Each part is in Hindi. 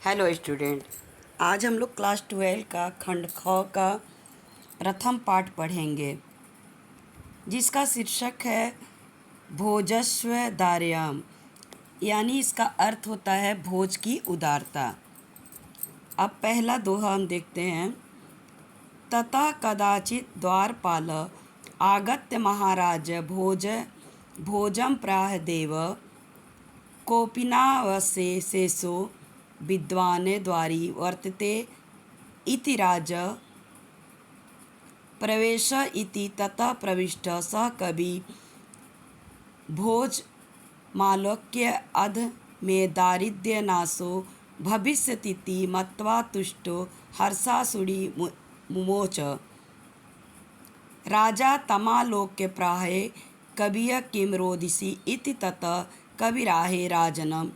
Hello student. आज हम लोग क्लास 12 का खंड ख का प्रथम पाठ पढ़ेंगे, जिसका शीर्षक है भोजस्व दार्याम, यानी इसका अर्थ होता है भोज की उदारता। अब पहला दोहा हम देखते हैं। ततः कदाचित् द्वारपाल आगत्य महाराज भोजं प्राह देव कोपिनावशेषो विद्वान् द्वारी वर्तते इति राज प्रवेश इति ततः प्रविष्ट सः कवि भोजमालोक्य अध मे दारिद्र्यनाशो भविष्यतीति मत्वा तुष्टो हर्षासुरी मुमोच। राजा तमालोक्य प्राहे कविय किं रोदिषि इति ततः कविराहे राजनम्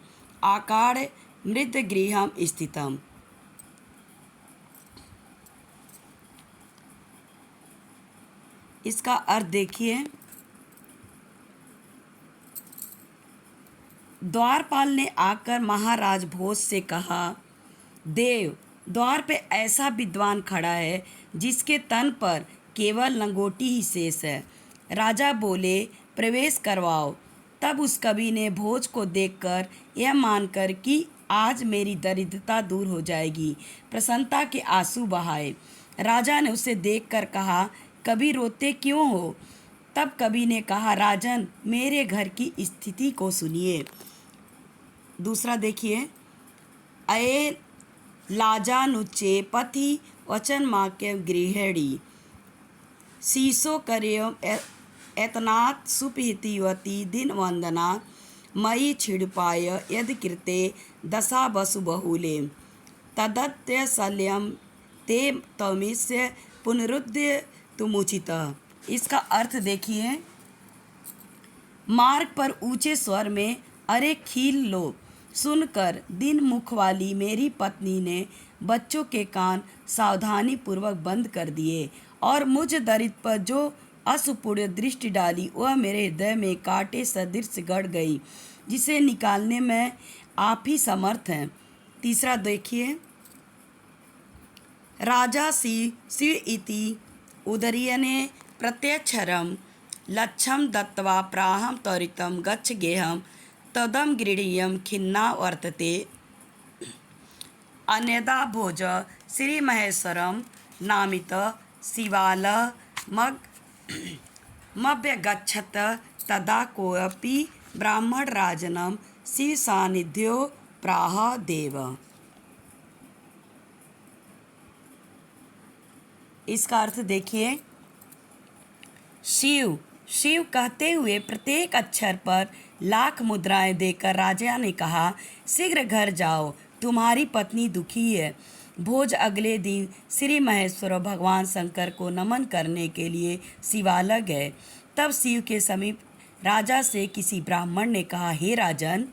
आकार मृदगृहं स्थितम्। इसका अर्थ देखिए। द्वारपाल ने आकर महाराज भोज से कहा, देव, द्वार पे ऐसा विद्वान खड़ा है जिसके तन पर केवल लंगोटी ही शेष है। राजा बोले, प्रवेश करवाओ। तब उस कवि ने भोज को देखकर यह मानकर कि आज मेरी दरिद्रता दूर हो जाएगी, प्रसन्नता के आंसू बहाए। राजा ने उसे देखकर कहा, कभी रोते क्यों हो? तब कवि ने कहा, राजन, मेरे घर की स्थिति को सुनिए। दूसरा देखिए। अये लाजानुच्चे पति वचन माक्य गृहिणी शीशो कर्यो एतनात् सुपीति युवती दिन वंदना मयि छिड़पाय यद कृते दशा वसु बहुले तदत्य शल्यम ते तमिष्य पुनरुद्य तुमुचित। इसका अर्थ देखिए। मार्ग पर ऊंचे स्वर में अरे खील लो सुनकर दिन मुख वाली मेरी पत्नी ने बच्चों के कान सावधानी पूर्वक बंद कर दिए और मुझ दरिद्र पर जो असुपूर्ण दृष्टि डाली वह मेरे हृदय में कांटे सदृश गड़ गई, जिसे निकालने में आप ही समर्थ हैं। तीसरा देखिए। राजा शिव इति उदरीयने प्रत्यक्षरम लक्ष्यम दत्त्वा प्राहं त्वरितं गच्छ गेहं तदम गृहीयं खिन्ना वर्तते अन्यदा भोज श्रीमहेश्वरम नामित शिवाल मव्यगच्छत तदा कोऽपि ब्राह्मण राजनम शिव सानिध्यो प्राह देव। इसका अर्थ देखिए। शिव शिव कहते हुए प्रत्येक अक्षर पर लाख मुद्राएं देकर राजा ने कहा, शीघ्र घर जाओ, तुम्हारी पत्नी दुखी है। भोज अगले दिन श्री महेश्वर भगवान शंकर को नमन करने के लिए शिवालय गए। तब शिव के समीप राजा से किसी ब्राह्मण ने कहा, हे राजन।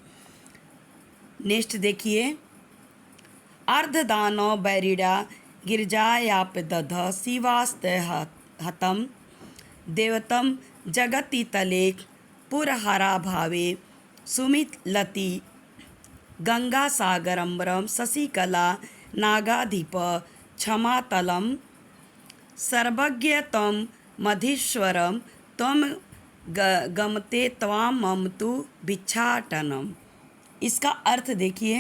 नेक्स्ट देखिए। अर्धदानो बैरिड़ा गिरजायाप दध शिवास्ते हतम देवतम जगति तले पुरहरा भावे सुमित लति गंगा सागरम्बरम शशिकला नागाधिप क्षमातलम सर्वज्ञ तम मधीश्वरम तम गमते त्वाम ममतु भिक्षाटनम। इसका अर्थ देखिए।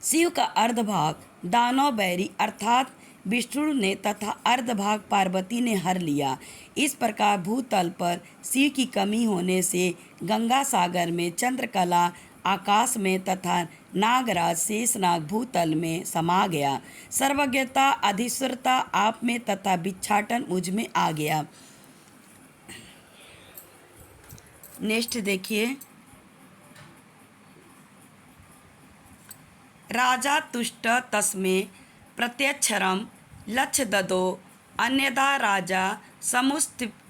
शिव का अर्धभाग दानव बैरी अर्थात विष्णु ने तथा अर्धभाग पार्वती ने हर लिया। इस प्रकार भूतल पर शिव की कमी होने से गंगा सागर में चंद्रकला आकाश में तथा नागराज शेषनाग भूतल में समा गया। सर्वज्ञता अधीश्वरता आप में तथा भिक्षाटन मुझ में आ गया। नेक्स्ट देखिए। राजा तुष्ट तस्मे प्रत्यक्षरम लक्ष्य ददो अन्यदा राजा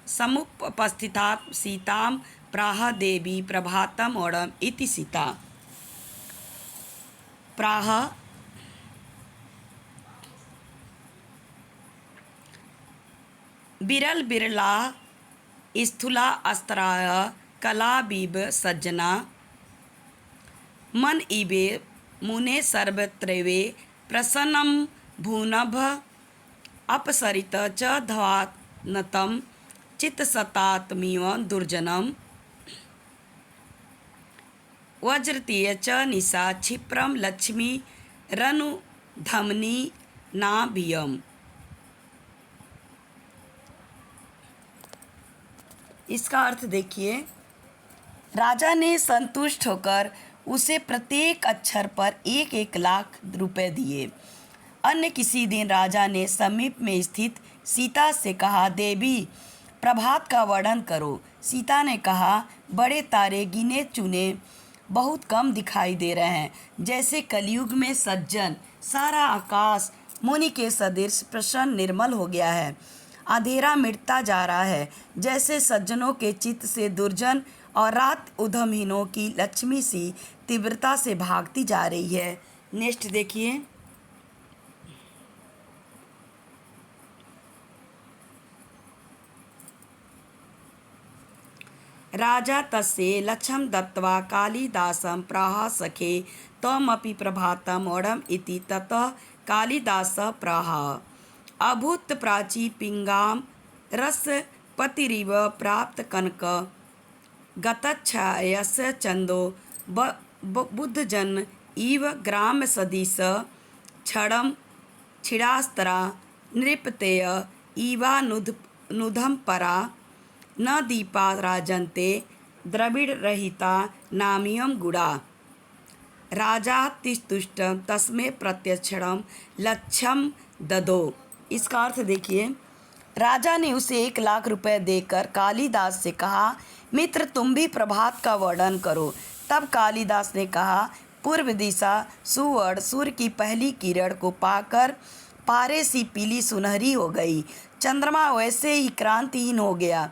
समुपस्थिता सीतां प्राह देवी प्रभातम ओणम इति सीता। प्राह बिरल बिरला स्थूला अस्त्राय कला बीब सज्जना मन इबे मुने सर्वत्रैवे प्रसन्नं भूनभ अपसरित च धवानतं चित्तसतात्मिव दुर्जनम् वज्रतीय च निशा क्षिप्रम लक्ष्मी रनुधमनी नाभियम। इसका अर्थ देखिए, राजा ने संतुष्ट होकर उसे प्रत्येक अक्षर पर 1-1 लाख रुपए दिए। अन्य किसी दिन राजा ने समीप में स्थित सीता से कहा, देवी प्रभात का वर्णन करो। सीता ने कहा, बड़े तारे गिने चुने बहुत कम दिखाई दे रहे हैं, जैसे कलयुग में सज्जन। सारा आकाश मुनि के सदृश प्रसन्न निर्मल हो गया है। अंधेरा मिटता जा रहा है, जैसे सज्जनों के चित्त से दुर्जन और रात उधमहीनों की लक्ष्मी सी तीव्रता से भागती जा रही है। नेक्स्ट देखिए, राजा तस्य लक्ष्यं दत्त्वा कालिदासं प्राह सखे त्वमपि प्रभातं ओढम् इति। ततः कालिदासः प्राह, अभूत प्राची पिंगाम रसपतिरिव प्राप्त कनक गतच्छायस्य चंदो बुद्धजन इव ग्राम सदीश क्षणम छिड़ास्तरा नृपतेय इवानुधम परा न दीपा राजन्ते द्रविड़ रहिता नामियम गुड़ा। राजा तिस्तुष्ट तस्मे प्रत्यक्षणम लक्ष्यम ददो। इसका अर्थ देखिए, राजा ने उसे 1 लाख रुपए देकर कालिदास से कहा, मित्र तुम भी प्रभात का वर्णन करो। तब कालिदास ने कहा, पूर्व दिशा सुवर्ण सूर्य की पहली किरण को पाकर पारे सी पीली सुनहरी हो गई। चंद्रमा वैसे ही क्रांतिहीन हो गया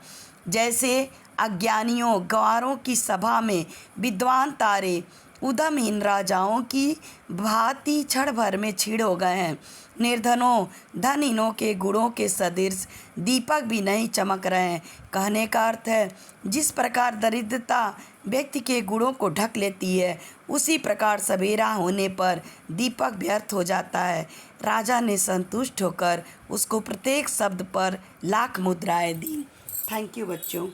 जैसे अज्ञानियों गंवारों की सभा में विद्वान तारे उद्यमहीन राजाओं की भांति क्षण भर में क्षीण हो गए हैं। निर्धनों धनहीनों के गुणों के सदृश दीपक भी नहीं चमक रहे हैं। कहने का अर्थ है, जिस प्रकार दरिद्रता व्यक्ति के गुणों को ढक लेती है, उसी प्रकार सवेरा होने पर दीपक व्यर्थ हो जाता है। राजा ने संतुष्ट होकर उसको प्रत्येक शब्द पर लाख मुद्राएं दी। थैंक यू बच्चों।